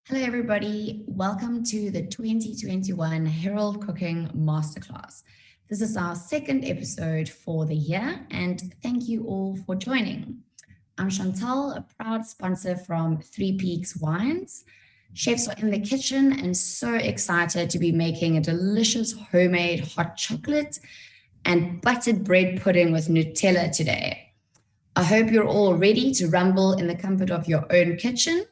Hello, everybody. Welcome to the 2021 Herald Cooking Masterclass. This is our second episode for the year, and thank you all for joining. I'm Chantal, a proud sponsor from Three Peaks Wines. Chefs are in the kitchen and so excited to be making a delicious homemade hot chocolate and buttered bread pudding with Nutella today. I hope you're all ready to rumble in the comfort of your own kitchen.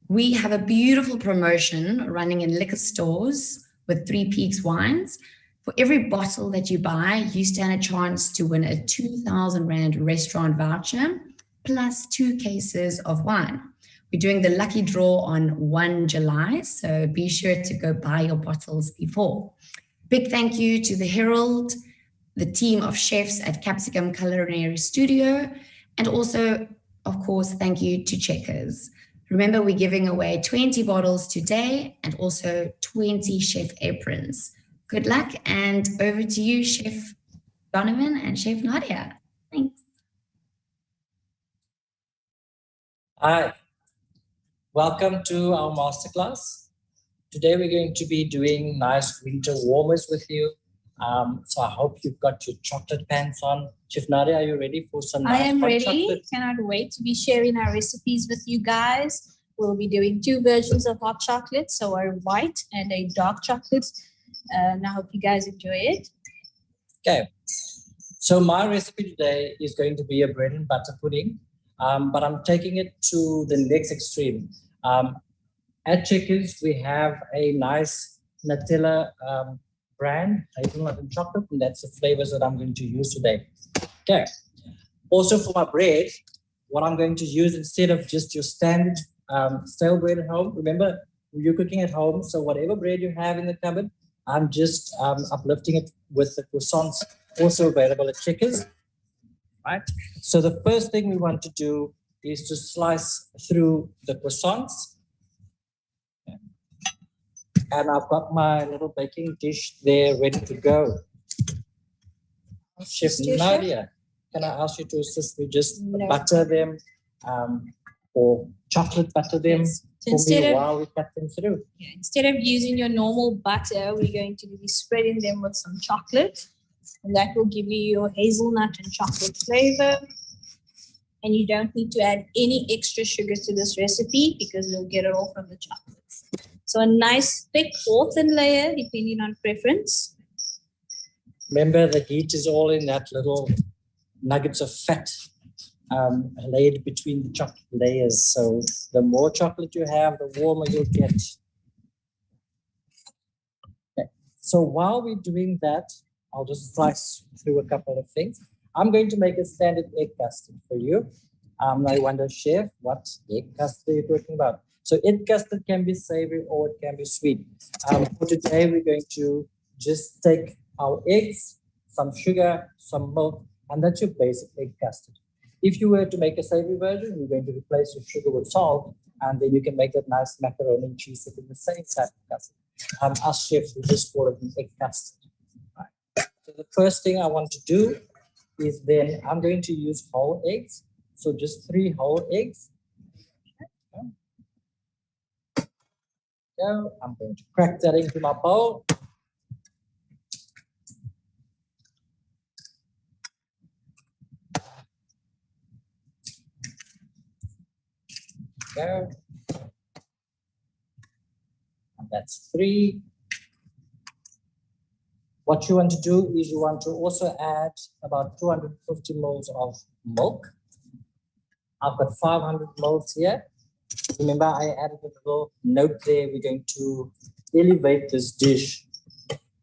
We have a beautiful promotion running in liquor stores with Three Peaks Wines. For every bottle that you buy, you stand a chance to win a 2,000 Rand restaurant voucher plus 2 cases of wine. We're doing the lucky draw on 1 July, so be sure to go buy your bottles before. Big thank you to the Herald, the team of chefs at Capsicum Culinary Studio, and also, of course, thank you to Checkers. Remember, we're giving away 20 bottles today and also 20 chef aprons. Good luck, and over to you, Chef Donovan and Chef Nadia. Thanks. Hi, welcome to our masterclass. Today we're going to be doing nice winter warmers with you. So I hope you've got your chocolate pants on. Chef Nadia, are you ready for some nice I am ready. Chocolate? Cannot wait to be sharing our recipes with you guys. We'll be doing 2 versions of hot chocolate, so a white and a dark chocolate. And I hope you guys enjoy it. Okay, so my recipe today is going to be a bread and butter pudding, but I'm taking it to the next extreme. At Checkers, we have a nice Nutella brand, hazelnut and chocolate, and that's the flavors that I'm going to use today. Okay. Also for my bread, what I'm going to use instead of just your standard stale bread at home, remember you're cooking at home, so whatever bread you have in the cupboard, I'm just uplifting it with the croissants also available at Checkers. Right. So the first thing we want to do is to slice through the croissants. And I've got my little baking dish there ready to go. Chef Nadia, can I ask you to assist me just butter them or chocolate butter them for me while we cut them through? Yeah, instead of using your normal butter, we're going to be spreading them with some chocolate. And that will give you your hazelnut and chocolate flavor. And you don't need to add any extra sugar to this recipe because we'll get it all from the chocolate. So a nice thick or thin layer, depending on preference. Remember, the heat is all in that little nuggets of fat laid between the chocolate layers. So the more chocolate you have, the warmer you'll get. Okay. So while we're doing that, I'll just slice through a couple of things. I'm going to make a standard egg custard for you. I wonder, Chef, what egg custard are you talking about? So egg custard can be savory or it can be sweet. For today, we're going to just take our eggs, some sugar, some milk, and that's your basic egg custard. If you were to make a savory version, you're going to replace your sugar with salt, and then you can make that nice macaroni and cheese in the same type of custard. Us chefs, we just call it an egg custard. Right. So the first thing I want to do is then I'm going to use whole eggs. So just 3 whole eggs. Go. I'm going to crack that into my bowl. Go. And that's 3. What you want to do is you want to also add about 250 ml of milk. I've got 500 ml here. Remember, I added a little note there. We're going to elevate this dish.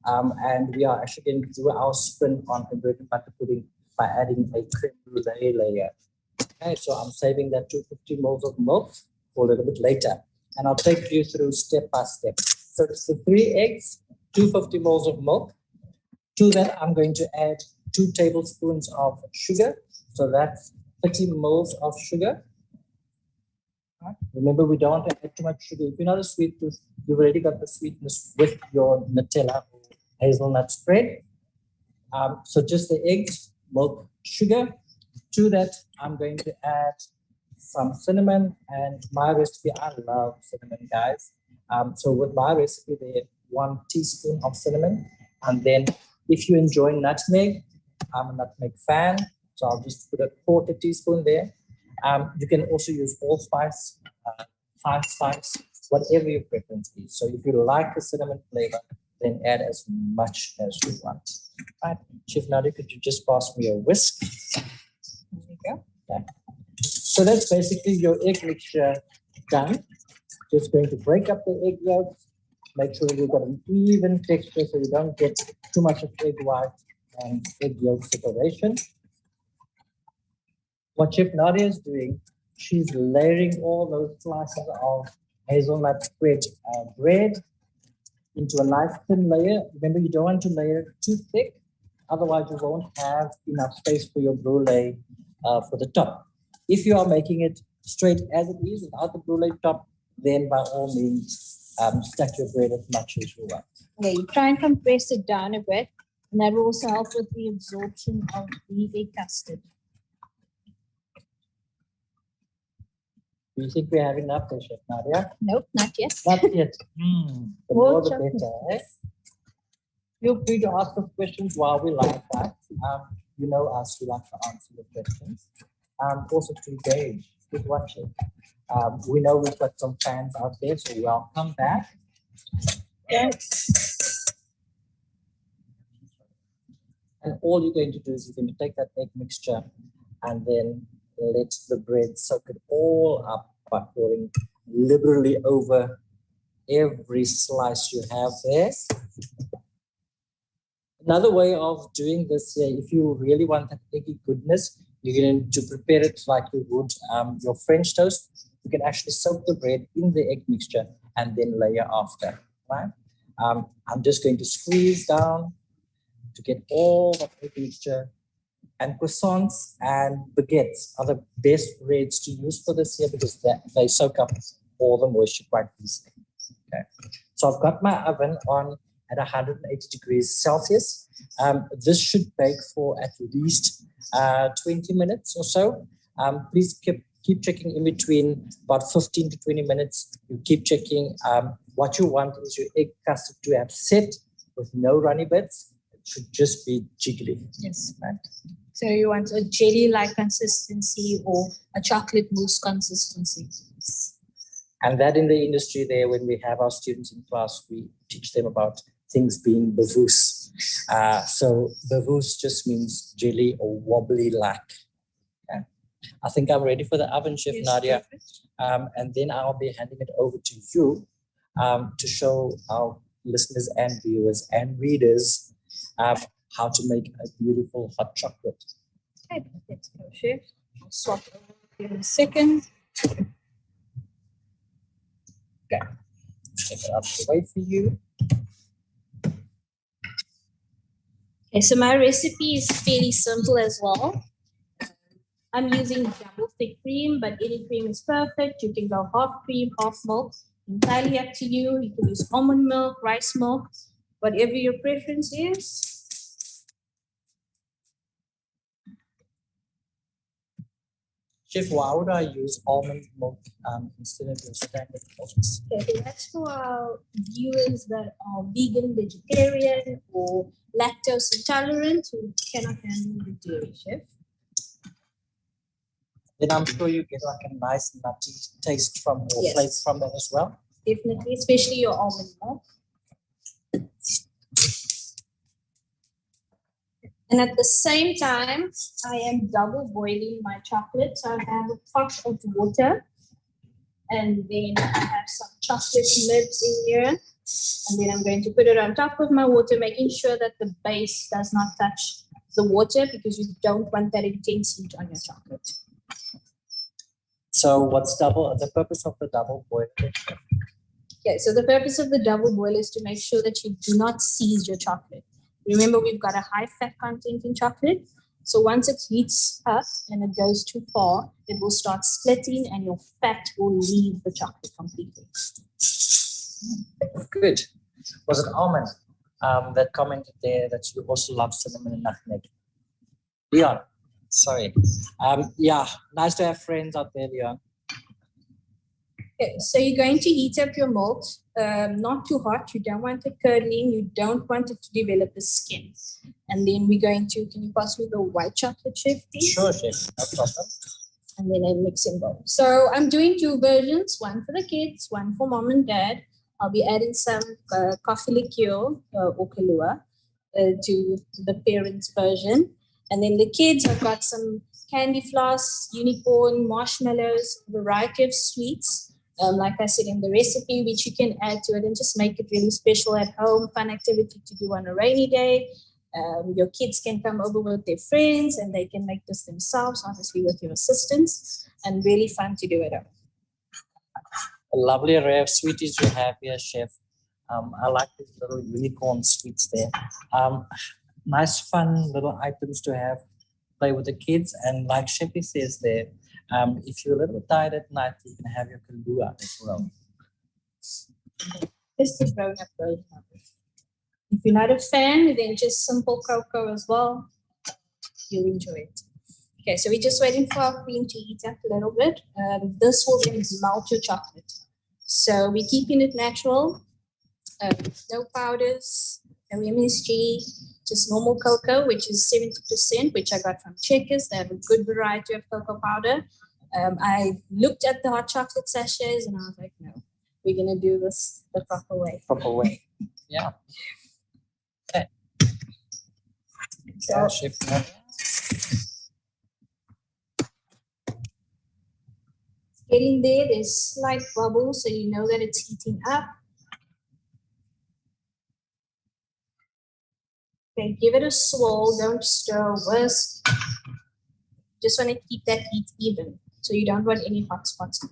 And we are actually going to do our spin on a bread and butter pudding by adding a creme brulee layer. Okay, so I'm saving that 250 ml of milk for a little bit later. And I'll take you through step by step. So it's the 3 eggs, 250 ml of milk. To that, I'm going to add 2 tablespoons of sugar. So that's 30 ml of sugar. Right. Remember, we don't want to add too much sugar. If you're not a sweet tooth, you've already got the sweetness with your Nutella or hazelnut spread. So just the eggs, milk, sugar. To that, I'm going to add some cinnamon, and my recipe, I love cinnamon, guys. So with my recipe, there 1 teaspoon of cinnamon, and then if you enjoy nutmeg, I'm a nutmeg fan, so I'll just put a 1/4 teaspoon there. You can also use allspice, 5 spice, whatever your preference is. So if you like the cinnamon flavor, then add as much as you want. Right, Chef Nadia, could you just pass me a whisk? There you go. Okay. So that's basically your egg mixture done. Just going to break up the egg yolks, make sure you've got an even texture so you don't get too much of egg white and egg yolk separation. What Chef Nadia is doing, she's layering all those slices of hazelnut bread into a nice thin layer. Remember, you don't want to layer it too thick, otherwise you won't have enough space for your brulee for the top. If you are making it straight as it is without the brulee top, then by all means, stack your bread as much as you want. Yeah, you try and compress it down a bit, and that will also help with the absorption of the egg custard. Do you think we have enough there, Chef Nadia? Nope, not yet. Not yet. The More more the chocolate. better. Eh? Feel free to ask us questions while we like that. You know us, we like to answer the questions. Also to engage with watching. We know we've got some fans out there, so welcome back. Okay. And all you're going to do is you're going to take that egg mixture and then let the bread soak it all up by pouring liberally over every slice you have there. Another way of doing this here, if you really want that eggy goodness, you're going to prepare it like you would your French toast. You can actually soak the bread in the egg mixture and then layer after, right? I'm just going to squeeze down to get all the egg mixture. And croissants and baguettes are the best breads to use for this here because they soak up all the moisture quite easily. Okay. So I've got my oven on at 180 degrees Celsius. This should bake for at least 20 minutes or so. Please keep checking in between about 15 to 20 minutes. You keep checking. What you want is your egg custard to have set with no runny bits. It should just be jiggly. Yes. Right? So you want a jelly-like consistency or a chocolate mousse consistency. And that in the industry there, when we have our students in class, we teach them about things being bavous. So bavous just means jelly or wobbly like. Okay. I think I'm ready for the oven, Chef Nadia. And then I'll be handing it over to you to show our listeners and viewers and readers how to make a beautiful hot chocolate. Okay, let's go, Chef. I'll swap over here in a second. Okay. Take it out of the way for you. Okay, so my recipe is fairly simple as well. I'm using double thick cream, but any cream is perfect. You can go half cream, half milk. Entirely up to you. You can use almond milk, rice milk, whatever your preference is. Chef, why would I use almond milk instead of your standard milk? Okay, that's for our viewers that are vegan, vegetarian, or lactose intolerant who cannot handle the dairy, Chef. Then I'm sure you get like a nice nutty taste from or Yes. flavor from that as well. Definitely, especially your almond milk. And at the same time, I am double boiling my chocolate. So I have a pot of water, and then I have some chocolate nibs in here. And then I'm going to put it on top of my water, making sure that the base does not touch the water because you don't want that intense heat on your chocolate. So what's the purpose of the double boil? Okay, so the purpose of the double boil is to make sure that you do not seize your chocolate. Remember, we've got a high fat content in chocolate. So once it heats up and it goes too far, it will start splitting and your fat will leave the chocolate completely. Good. Was it Almond that commented there that you also love cinnamon and nutmeg? Leon, Sorry. Yeah, nice to have friends out there, Leon. Okay, so you're going to heat up your malt, not too hot. You don't want it curdling. You don't want it to develop a skin. And then we're going to, can you pass me the white chocolate, chef, please? Sure, chef. No problem. And then a mixing bowl. So I'm doing two versions, one for the kids, one for mom and dad. I'll be adding some coffee liqueur or Kahlua to the parents' version. And then the kids, I've got some candy floss, unicorn, marshmallows, a variety of sweets. Like I said in the recipe, which you can add to it and just make it really special at home, fun activity to do on a rainy day. Your kids can come over with their friends and they can make this themselves, obviously with your assistance, and really fun to do at home. A lovely array of sweeties you have here, chef. I like these little unicorn sweets there. Nice, fun little items to have, play with the kids. And like Sheppy says there, if you're a little tired at night, you can have your Kahlua as well. This is grown up version of it. If you're not a fan, then just simple cocoa as well. You'll enjoy it. Okay, so we're just waiting for our cream to heat up a little bit. This will then melt your chocolate. So we're keeping it natural. No powders, no MSG, just normal cocoa, which is 70%, which I got from Checkers. They have a good variety of cocoa powder. I looked at the hot chocolate sachets and I was like, no, we're going to do this the proper way. Proper way. Yeah. Okay. So, Chef. getting there, there's slight bubbles, so you know that it's heating up. Okay, give it a swirl, don't stir, whisk. Just want to keep that heat even, so you don't want any hot spots.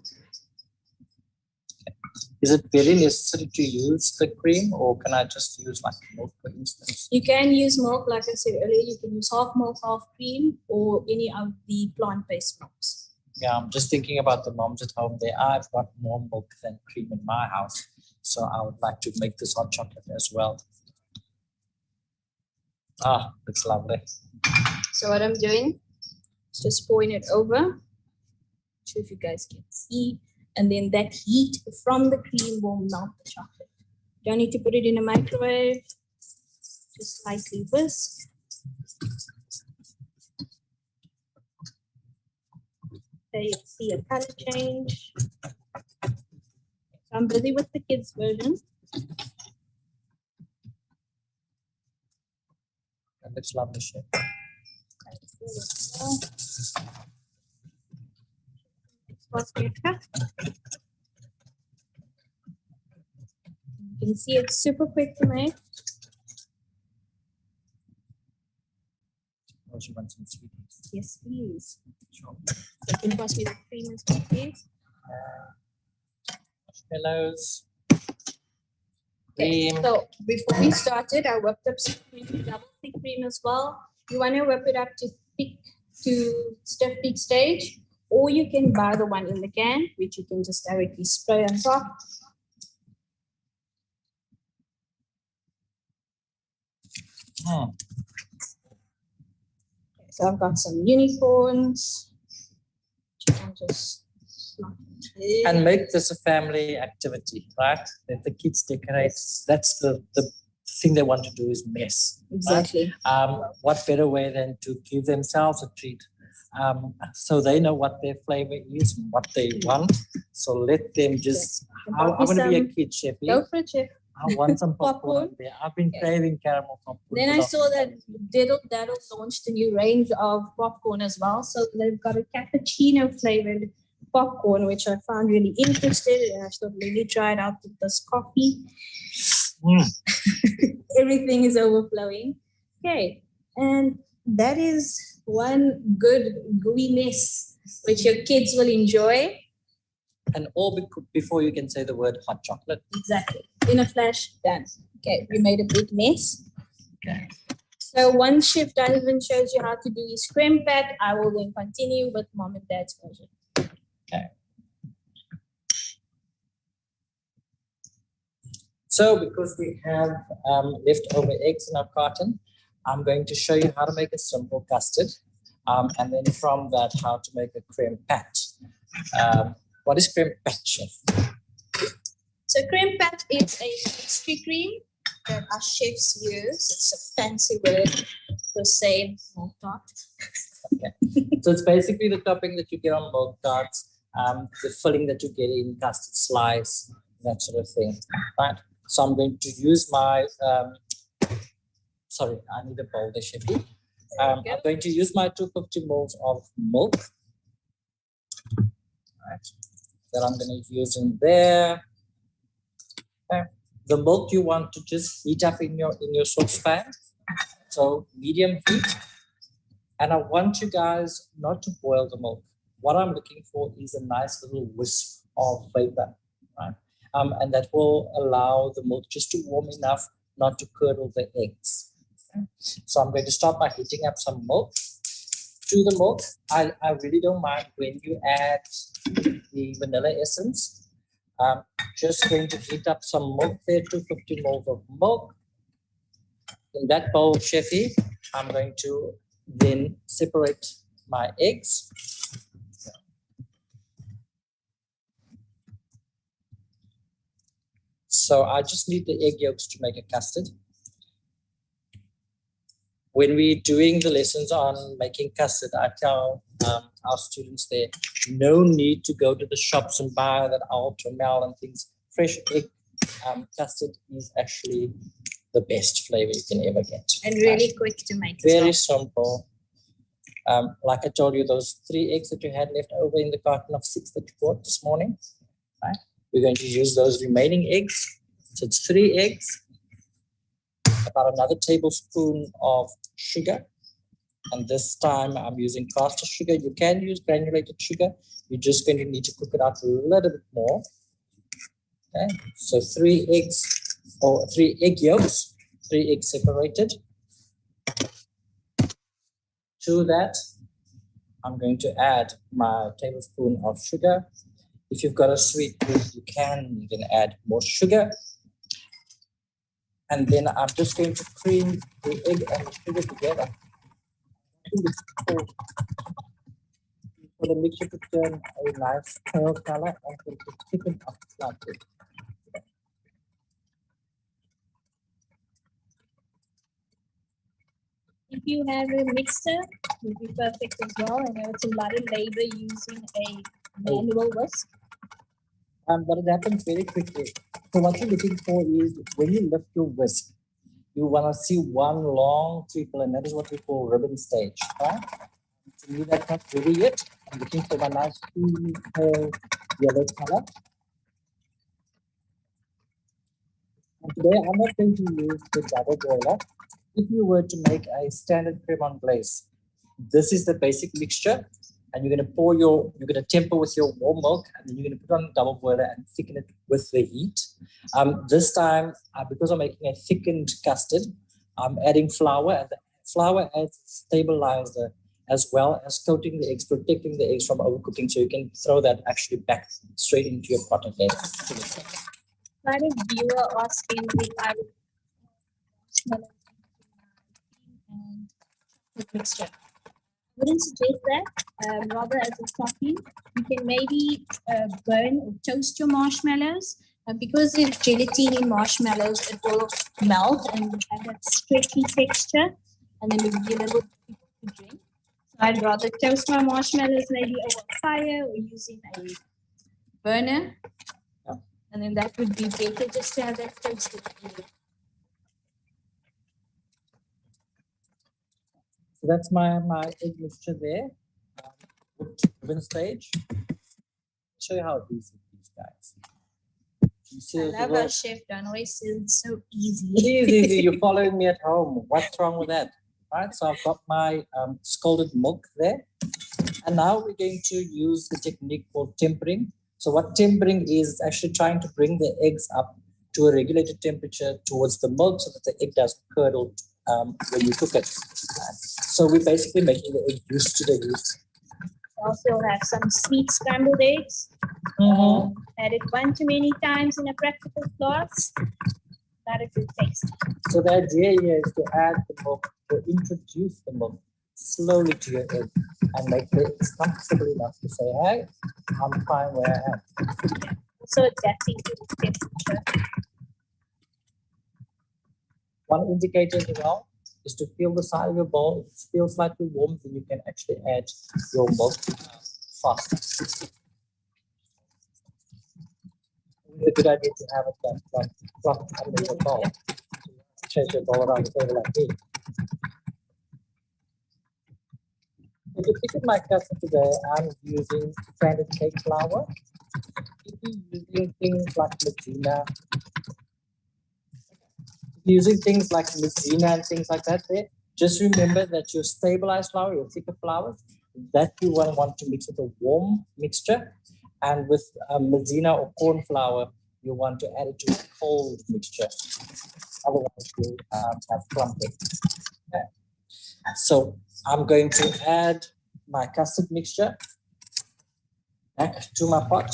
Is it very necessary to use the cream, or can I just use like milk, for instance? You can use milk, like I said earlier, you can use half milk, half cream, or any of the plant-based milks. Yeah, I'm just thinking about the moms at home there. I've got more milk than cream in my house, so I would like to make this hot chocolate as well. Ah, looks lovely. So what I'm doing is just pouring it over. Sure if you guys can see. And then that heat from the cream will melt the chocolate. Don't need to put it in a microwave. Just slightly whisk. There you see a color change. So I'm busy with the kids' version. That looks lovely, chef. You can see it's super quick to make. Oh, she wants some sweetness. Yes, please. Sure. You can pass me the cream as well, please. Marshmallows. Okay, Cream. so before we started, I whipped up some cream, double thick cream as well. You want to whip it up to thick to stiff peak stage, or you can buy the one in the can, which you can just directly spray on top. Hmm. So I've got some unicorns. You can just slot it in. And make this a family activity, right? Let the kids decorate. That's the thing they want to do is mess. Exactly. Right? What better way than to give themselves a treat? So they know what their flavor is and what they want. So let them just, I want to be a kid, chef. Go for it, chef. I want some popcorn. Popcorn. There. I've been craving caramel popcorn. Then I saw that Daddle launched a new range of popcorn as well. So they've got a cappuccino flavored popcorn, which I found really interesting. And I thought, let me try it out with this coffee. Everything is overflowing. Okay. And that is one good gooey mess, which your kids will enjoy. And all before you can say the word hot chocolate. Exactly. In a flash, done. Okay, we made a big mess. Okay. So once Chef Donovan shows you how to do his creme pat, I will then continue with mom and dad's version. Okay. So because we have leftover eggs in our carton, I'm going to show you how to make a simple custard. And then from that, how to make a creme pat. What is creme pat, chef? So creme pat is a pastry cream that our chefs use. It's a fancy word for saying milk tart. Okay. So it's basically the topping that you get on milk tarts, the filling that you get in custard slice, that sort of thing. Right. So I'm going to use my, sorry, I need a bowl there, Chefy. I'm going to use my 250 ml of milk. Right. That I'm going to use in there. Okay. The milk you want to just heat up in your saucepan. So medium heat. And I want you guys not to boil the milk. What I'm looking for is a nice little wisp of vapor, right? And that will allow the milk just to warm enough not to curdle the eggs. Okay. So I'm going to start by heating up some milk. To the milk, I really don't mind when you add the vanilla essence. Just going to heat up some milk there, 250 ml of milk. In that bowl, Chefy, I'm going to then separate my eggs. So I just need the egg yolks to make a custard. When we're doing the lessons on making custard, I tell our students there, no need to go to the shops and buy that ultramel and things. Fresh egg custard is actually the best flavor you can ever get. And really quick to make. Very simple. Like I told you, those 3 eggs that you had left over in the carton of 6 that you bought this morning, right? We're going to use those remaining eggs. So it's 3 eggs, about another tablespoon of sugar. And this time I'm using caster sugar. You can use granulated sugar. You're just going to need to cook it out a little bit more. Okay, so 3 eggs or 3 egg yolks, 3 eggs separated. To that, I'm going to add my tablespoon of sugar. If you've got a sweet tooth, you can even add more sugar. And then I'm just going to cream the egg and the sugar together. For the mixture to turn a nice pale color and to thicken up slightly. If you have a mixer, it would be perfect as well. I know it's a lot of labor using a manual whisk. But it happens very quickly. So what you're looking for is when you lift your whisk, you want to see one long triple, and that is what we call ribbon stage. Right? To me, that's not ready yet. I'm looking for my nice pale yellow color. And today, I'm not going to use the double boiler. If you were to make a standard creme on glaze, this is the basic mixture, and you're going to pour you're going to temper with your warm milk, and then you're going to put on the double boiler and thicken it with the heat. This time, because I'm making a thickened custard, I'm adding flour, and the flour adds a stabilizer as well as coating the eggs, protecting the eggs from overcooking, so you can throw that actually back straight into your pot again. Quite a viewer asking if I would smell and mixture. I wouldn't suggest that. Rather, as a topping, you can maybe burn or toast your marshmallows. Because there's gelatin in marshmallows, it will melt and have that stretchy texture, and then it will be a little difficult to drink. So I'd rather toast my marshmallows maybe over fire or using a burner. And then that would be better just to have that toasted. So that's my egg mixture there. Ribbon stage. Show you how easy these guys. You see I love how Chef Donovan says it's so easy. Easy. You're following me at home. What's wrong with that? Right. So I've got my scalded milk there, and now we're going to use the technique called tempering. So what tempering is actually trying to bring the eggs up to a regulated temperature towards the milk so that the egg doesn't curdle when you cook it. So we're basically making the egg used to the heat. Also have some sweet scrambled eggs. Added one too many times in a practical class. Not a good taste. So the idea here is to add the milk, to introduce the milk. slowly to your egg and make it comfortable enough to say, hey, I'm fine where I am. So adapting to the temperature. One indicator as well is to feel the side of your bowl. If it feels slightly warm, then you can actually add your milk faster. It's a good idea to have it plucked under your bowl. Change your bowl around the table like this. If you pick up my custard today, I'm using standard cake flour. If you're using things like Medina, and things like that, just remember that your stabilized flour, your thicker flour, that you will want to mix with a warm mixture, and with Medina or corn flour, you want to add it to a cold mixture. Otherwise, you'll have clumping. Okay. So I'm going to add my custard mixture back to my pot.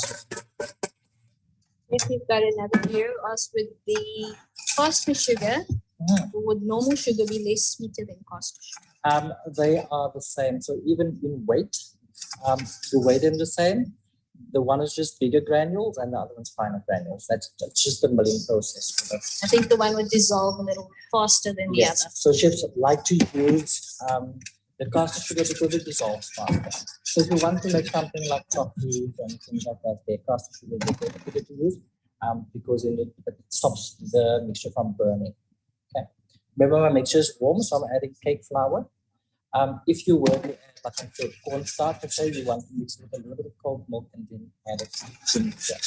If you've got another here, us with the caster sugar, would normal sugar be less sweeter than caster sugar? They are the same. So even in weight, you weigh them the same. The one is just bigger granules and the other one's finer granules. That's just the milling process. I think the one would dissolve a little faster than the other. So chefs like to use the caster sugar because it dissolves faster. So if you want to make something like chocolate and things like that, the caster sugar is better to use because it stops the mixture from burning. Okay. Remember, my mixture is warm, so I'm adding cake flour. If you were to add, like I said, cornstarch, let's say you want to mix it with a little bit of cold milk and then add it to the mixture.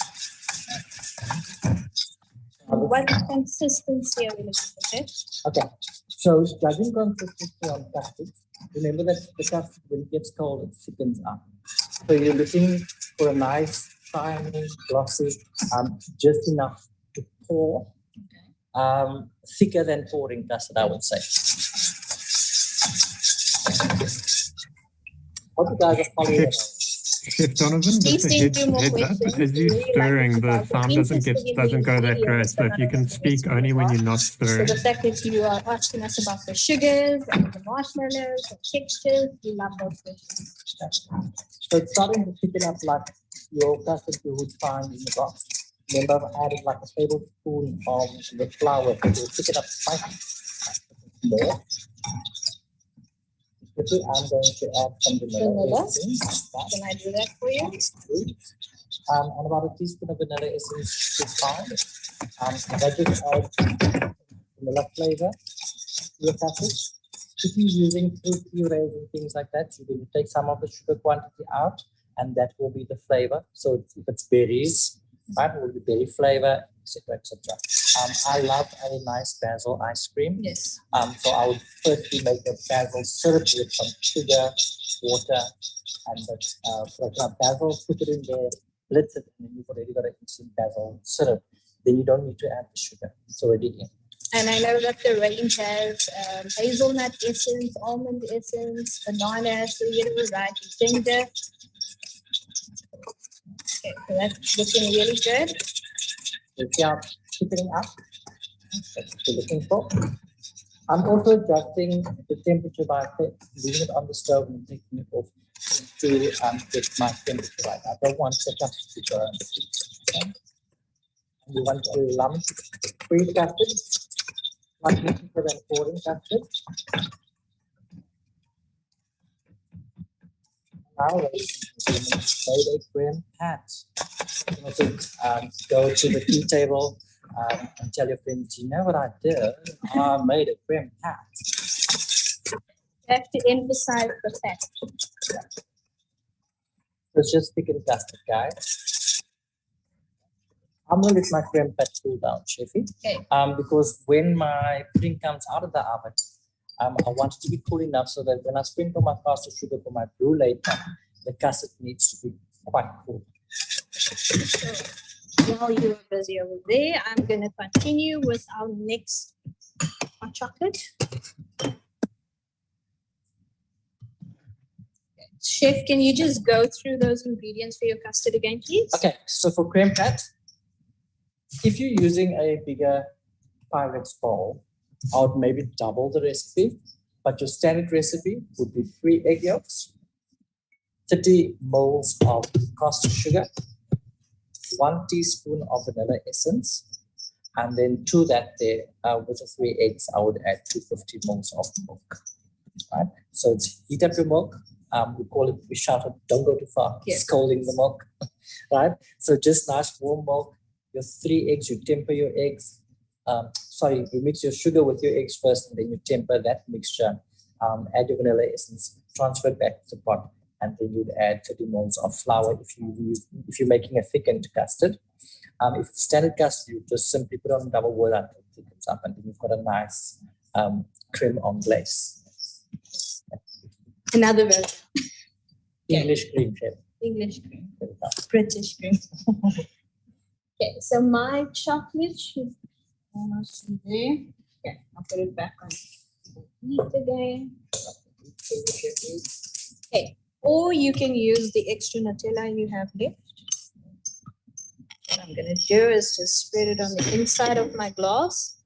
What consistency are we looking for? Okay, so judging consistency on custard, remember that the custard, when it gets cold, it thickens up. So you're looking for a nice, shiny, glossy, just enough to pour, thicker than pouring custard, I would say. Hope you guys are following it. Chef Donovan, just a heads up, as you're stirring, the sound doesn't go that great. So if you can speak only when you're not stirring. So the fact that you are asking us about the sugars and the marshmallows and textures, we love those questions. So it's starting to thicken up like your custard you would find in the box. Remember, I've added like a tablespoon of the flour to thicken up slightly more. I'm going to add some vanilla essence. Can I do that for you? And about a teaspoon of vanilla essence is fine. That just adds vanilla flavor to your custard. If you're using fruit purees and things like that, you're going to take some of the sugar quantity out, and that will be the flavor. So if it's berries, right, it will be berry flavor, etc., etc. I love a nice basil ice cream. Yes. So I would firstly make a basil syrup with some sugar, water, and basil, put it in there, blitz it, and then you've already got an instant basil syrup. Then you don't need to add the sugar. It's already in. And I know that the range has hazelnut essence, almond essence, banana, so you get a variety, ginger. Okay, so that's looking really good. If you are thickening up, that's what you're looking for. I'm also adjusting the temperature by leaving it on the stove and taking it off to get my temperature right. I don't want the custard to burn. Okay? You want to lump free custard, not looking for that pouring custard. Now, made a cream pat. You can also go to the tea table and tell your friends, you know what I did? I made a cream pat. You have to emphasize the fact. Yeah. So it's just thick and custard, guys. I'm going to let my cream pat cool down, Chefy. Okay. Because when my pudding comes out of the oven, I want it to be cool enough so that when I sprinkle my caster sugar for my brulee, the custard needs to be quite cool. So while you're busy over there, I'm going to continue with our next hot chocolate. Chef, can you just go through those ingredients for your custard again, please? Okay, so for creme pat, if you're using a bigger Pyrex bowl, I would maybe double the recipe. but your standard recipe would be 3 egg yolks, 30 moles of caster sugar, 1 teaspoon of vanilla essence, and then to that there, with the 3 eggs, I would add 250 moles of milk. Right? So it's heat up your milk. We shout it, don't go too far, scalding the milk. Right? So just nice warm milk, your 3 eggs, you temper your eggs. You mix your sugar with your eggs first, and then you temper that mixture. Add your vanilla essence, transfer it back to the pot, and then you'd add 30 moles of flour if you're making a thickened custard. If it's standard custard, you just simply put on double boil until it thickens up, and then you've got a nice creme anglaise. Another version. English cream, chef. English cream. British cream. Okay, so my chocolate should almost be there. Okay, I'll put it back on heat again. Okay, or you can use the extra Nutella you have left. What I'm going to do is just spread it on the inside of my glass.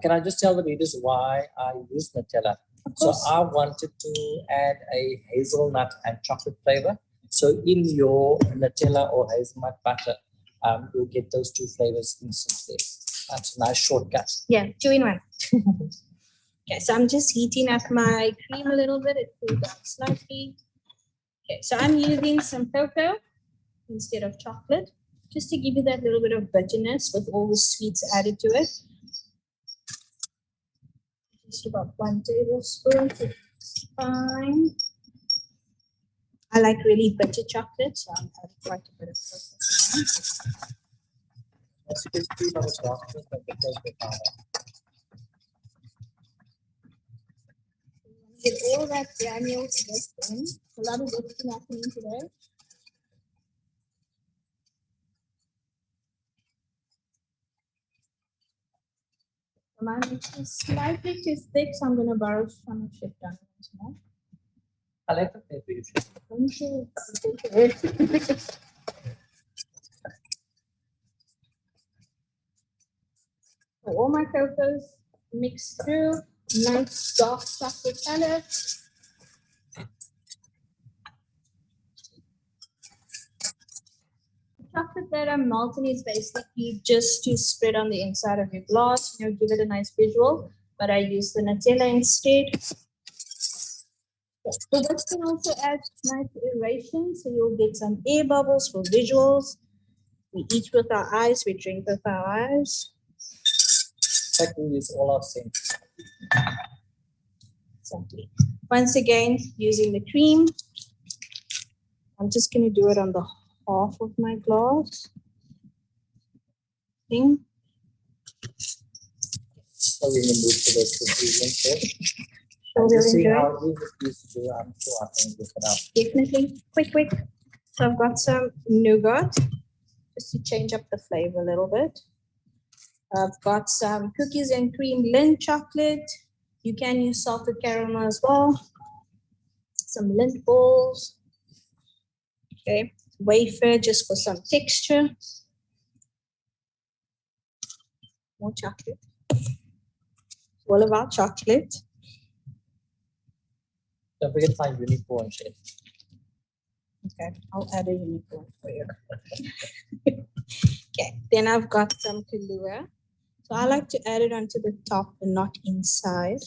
Can I just tell the readers why I use Nutella? So I wanted to add a hazelnut and chocolate flavor. So in your Nutella or hazelnut butter, you'll get those 2 flavors instantly. That's a nice shortcut. Yeah, 2 in 1. Okay, so I'm just heating up my cream a little bit. It cooled down slightly. Okay, so I'm using some cocoa instead of chocolate, just to give you that little bit of bitterness with all the sweets added to it. Just about 1 tablespoon, it's fine. I like really bitter chocolate, so I'm adding quite a bit of cocoa. Get all that granules mixed in. A lot of mixing happening today. My mix is slightly too thick, so I'm going to borrow some of Chef Donovan's more. I like the flavor you should. Thank you. So all my cocoa's mixed through. Nice dark chocolate color. The chocolate that I'm melting is basically just to spread on the inside of your glass, give it a nice visual, but I use the Nutella instead. So this can also add nice aeration, so you'll get some air bubbles for visuals. We eat with our eyes, we drink with our eyes. Exactly, it's all our same. Exactly. Once again, using the cream, I'm just going to do it on the half of my glass. Thing. So we can move to the confusion first. So Just see enjoy. how easy it is to do. I'm sure I can look it up. Definitely. Quick. So I've got some nougat, just to change up the flavor a little bit. I've got some cookies and cream Lindt chocolate. You can use salted caramel as well. Some Lindt balls. Okay, wafer just for some texture. More chocolate. All about chocolate. Don't forget my unicorn shape. Okay, I'll add a unicorn for you. Okay, then I've got some Kahlua. So I like to add it onto the top and not inside.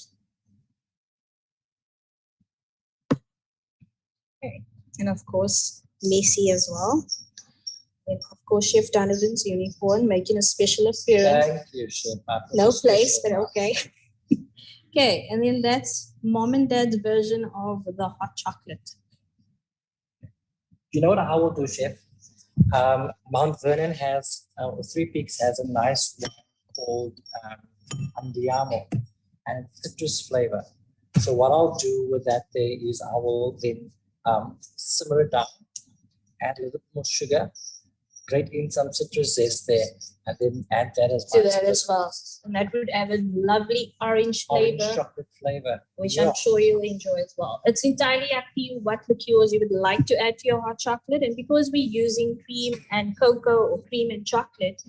Okay, and of course, Macy as well. And of course, Chef Donovan's unicorn making a special appearance. Thank you, Chef. No place, but okay. Okay, and then that's mom and dad's version of the hot chocolate. You know what I will do, Chef? Mount Vernon has, Three Peaks has a nice one called Andiamo, and citrus flavor. So what I'll do with that there is I will then simmer it down, add a little more sugar, grate in some citrus zest there, and then add that as To that as well. And that would have a lovely orange orange flavor, chocolate flavor. which Yeah. I'm sure you'll enjoy as well. It's entirely up to you what liqueurs you would like to add to your hot chocolate. And because we're using cream and cocoa or cream and chocolate,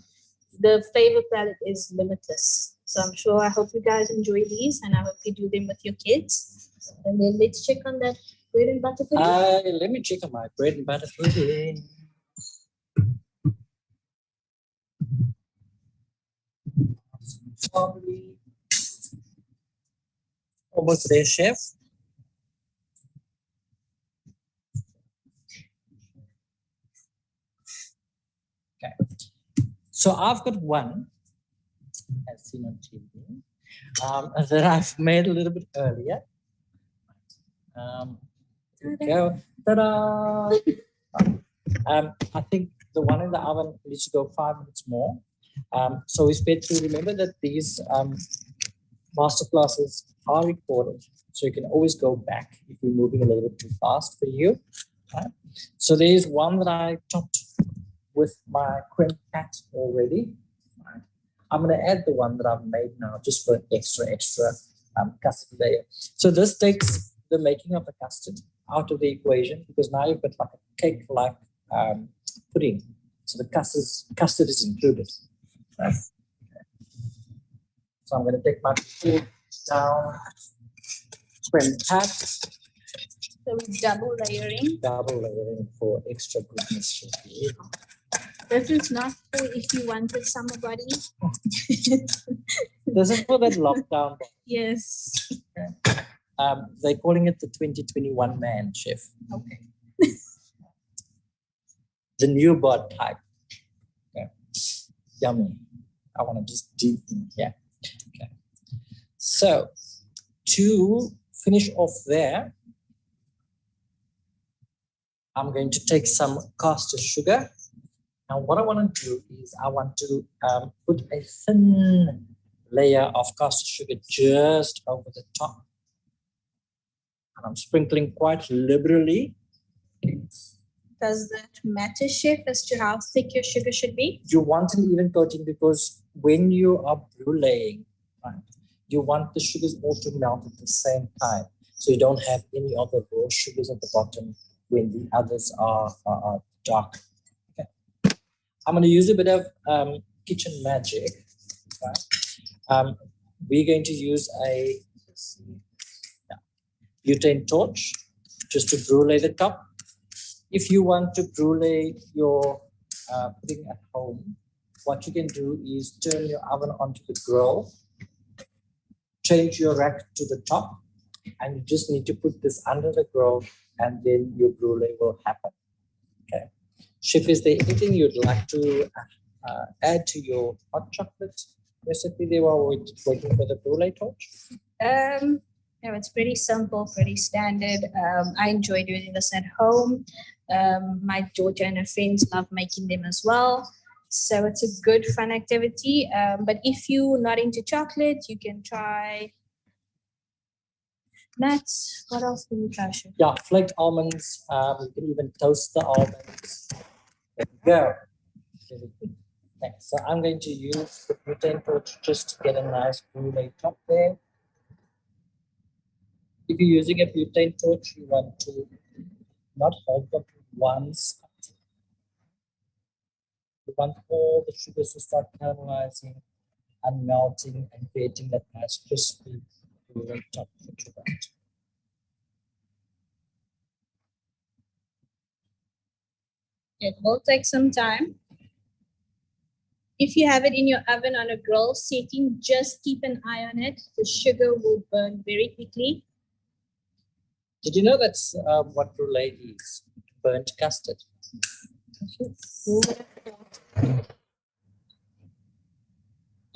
the flavor palette is limitless. So I'm sure, I hope you guys enjoy these, and I hope you do them with your kids. And then let's check on that bread and butter pudding. Let me check on my bread and butter pudding. Probably almost there, chef. Okay. So I've got one, as seen on TV, that I've made a little bit earlier. There we go. Ta-da! I think the one in the oven needs to go 5 minutes more. So we sped through. Remember that these masterclasses are recorded, so you can always go back if you're moving a little bit too fast for you. Right? So there's one that I topped with my cream pat already. Right? I'm going to add the one that I've made now just for an extra custard layer. So this takes the making of the custard out of the equation, because now you've got like a cake-like pudding. So the custard is included. Right? Okay. So I'm going to take my food down, cream pat. So we're double layering. Double layering for extra goodness. This is not for if you wanted somebody. This is for that lockdown. Yes. Okay. They're calling it the 2021 man, chef. Okay. The new bod type. Okay. Yummy. I want to just deep in here. Okay. So to finish off there, I'm going to take some caster sugar. Now what I want to do is I want to put a thin layer of caster sugar just over the top. And I'm sprinkling quite liberally. Does that matter, chef, as to how thick your sugar should be? You want an even coating because when you are bruleeing, right, you want the sugars all to melt at the same time. So you don't have any of the raw sugars at the bottom when the others are dark. Okay. I'm going to use a bit of kitchen magic. Right? We're going to use a butane torch just to brulee the top. If you want to brulee your pudding at home, what you can do is turn your oven onto the grill, change your rack to the top, and you just need to put this under the grill, and then your brulee will happen. Okay. Chef, is there anything you'd like to add to your hot chocolate recipe there while we're waiting for the brulee torch? No, it's pretty simple, pretty standard. I enjoy doing this at home. My daughter and her friends love making them as well. So it's a good fun activity. But if you're not into chocolate, you can try nuts. What else can you try? Yeah, flaked almonds. You can even toast the almonds. There we go. Okay, so I'm going to use the butane torch just to get a nice brulee top there. If you're using a butane torch, you want to not hold up one spot. You want all the sugars to start caramelizing and melting and creating that nice crispy brulee top that you want. It will take some time. If you have it in your oven on a grill setting, just keep an eye on it. The sugar will burn very quickly. Did you know that's what brulee is? Burnt custard.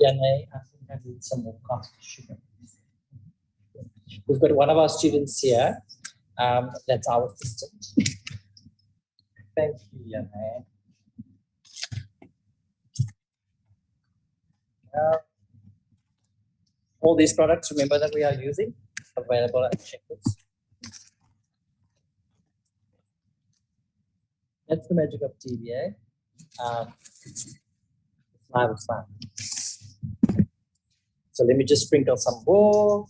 Yanei, I think I need some more caster sugar. We've got one of our students here. That's our assistant. Thank you, Yanei. All these products, remember, that we are using, available at checkouts. That's the magic of TVA. It's fun. So let me just sprinkle some more.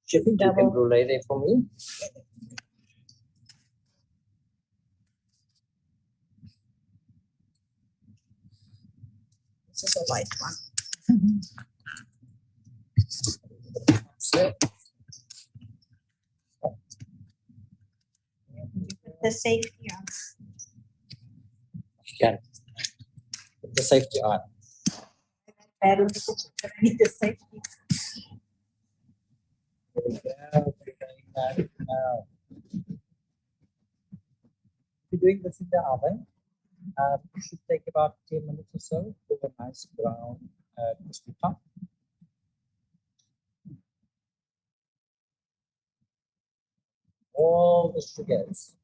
Chef, you can brulee there for me. is a white one. So, The safety on. yeah, put the safety on. I need the safety. There we go. Now, if you're doing this in the oven, it should take about 10 minutes or so for a nice brown crispy top. All the sugars.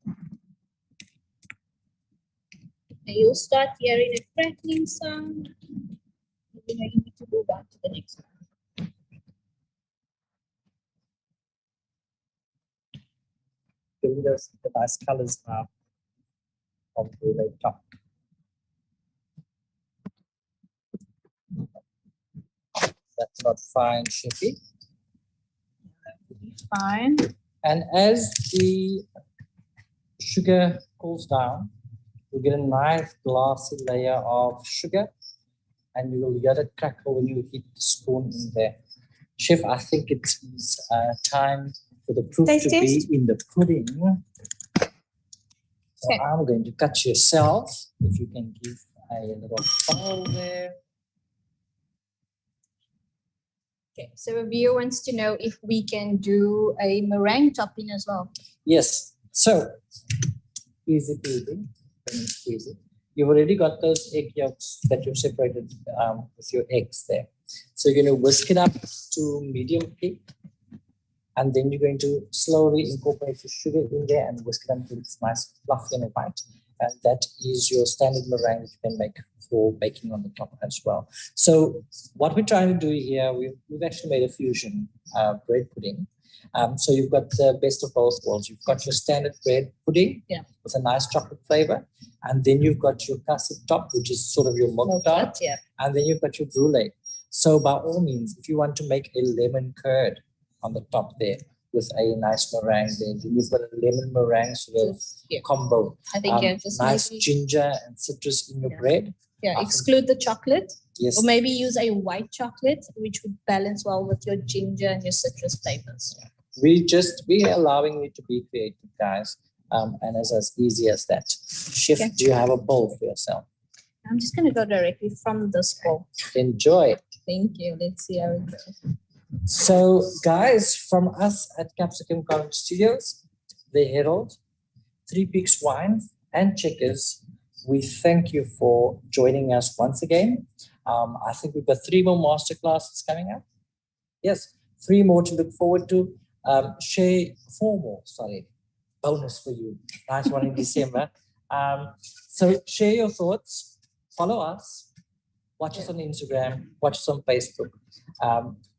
You'll start hearing a crackling sound. You need to move on to the next one. Giving us the nice colors now of the Pillay top. That's not fine, Shippy. Fine. And as the sugar cools down, you get a nice glossy layer of sugar, and you will hear it crackle when you hit the spoon in there. Chef, I think it's time for the proof Taste to test. be in the pudding. So Okay. I'm going to cut yourself, if you can give a little bowl there. Okay, so a viewer wants to know if we can do a meringue topping as well. Yes, so easy peasy, easy. You've already got those egg yolks that you've separated with your eggs there. So you're going to whisk it up to medium heat, and then you're going to slowly incorporate the sugar in there and whisk it until it's nice, fluffy and white. And that is your standard meringue that you can make for baking on the top as well. So what we're trying to do here, we've actually made a fusion bread pudding. So you've got the best of both worlds. You've got your standard bread pudding with a nice chocolate flavor. And then you've got your custard top, which is sort of your milk tart. Yeah. And then you've got your brulee. So by all means, if you want to make a lemon curd on the top there with a nice meringue there, then you've got a lemon meringue sort of combo. I think just nice maybe, ginger and citrus in your bread. exclude the chocolate. Yes. Or maybe use a white chocolate, which would balance well with your ginger and your citrus flavors. We're allowing you to be creative, guys. And it's as easy as that. Chef, do you have a bowl for yourself? I'm just going to go directly from this bowl. Enjoy. Thank you. Let's see how it goes. So, guys, from us at Capsicum College Studios, the Herald, Three Peaks Wine, and Checkers, we thank you for joining us once again. I think we've got 3 more masterclasses coming up. Yes, 3 more to look forward to. 4 more, sorry. Bonus for you. Nice one in December. So share your thoughts, follow us, watch us on Instagram, watch us on Facebook.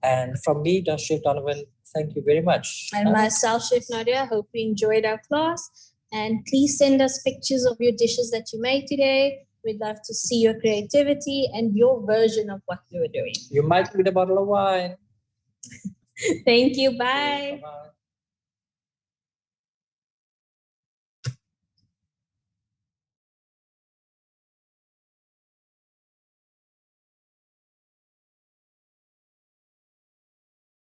And from me, Chef Donovan, thank you very much. And myself, Chef Nadia, hope you enjoyed our class. And please send us pictures of your dishes that you made today. We'd love to see your creativity and your version of what you were doing. You might need a bottle of wine. Thank you. Bye. Bye-bye.